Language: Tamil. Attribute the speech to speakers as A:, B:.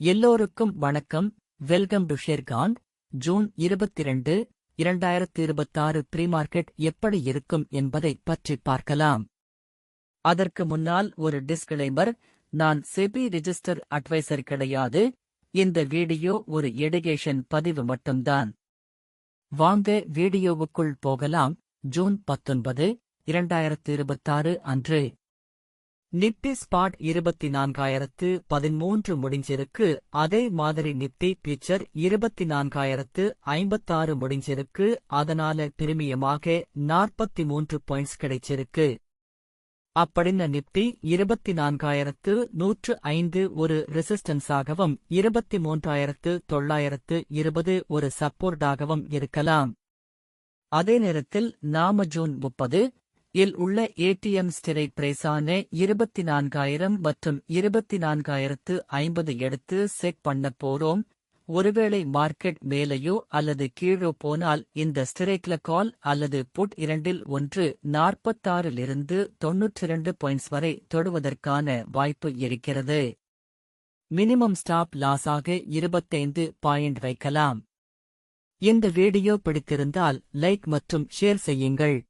A: எல்லோருக்கும் வணக்கம். Welcome to Sharekhan. June 22, 2026 pre market எப்படி இருக்கும் என்பதை பற்றி பார்க்கலாம். அதற்கு முன்னால் ஒரு டிஸ்க்ளைமர், நான் செபி ரிஜிஸ்டர் அட்வைசர் கிடையாது. இந்த வீடியோ ஒரு எடுகேஷன் பதிவு மட்டும்தான். வாங்க வீடியோவுக்குள் போகலாம். ஜூன் 19, 2026 அன்று நிப்டி ஸ்பாட் 24,013 முடிஞ்சிருக்கு. அதே மாதிரி நிப்டி ஃபியூச்சர் 24,056 முடிஞ்சிருக்கு. அதனால பிரீமியமாக 43 பாயிண்ட்ஸ் கிடைச்சிருக்கு. அப்படின்ன நிப்டி 24,105 ஒரு ரெசிஸ்டன்ஸாகவும் 23,920 ஒரு சப்போர்ட்டாகவும் இருக்கலாம். அதே நேரத்தில் நாம ஜூன் 30 இல் உள்ள ஏடிஎம் ஸ்ட்ரைக் பிரைஸான 24,000 மற்றும் 24,050 எடுத்து செக் பண்ண போறோம். ஒருவேளை மார்க்கெட் மேலேயோ அல்லது கீழோ போனால் இந்த ஸ்ட்ரைக்ல கால் அல்லது புட் இரண்டில் ஒன்று 46லிருந்து 92 பாயிண்ட்ஸ் வரை தொடுவதற்கான வாய்ப்பு இருக்கிறது. மினிமம் ஸ்டாப் லாஸாக 25 பாயிண்ட் வைக்கலாம். இந்த வீடியோ பிடித்திருந்தால் லைக் மற்றும் ஷேர் செய்யுங்கள்.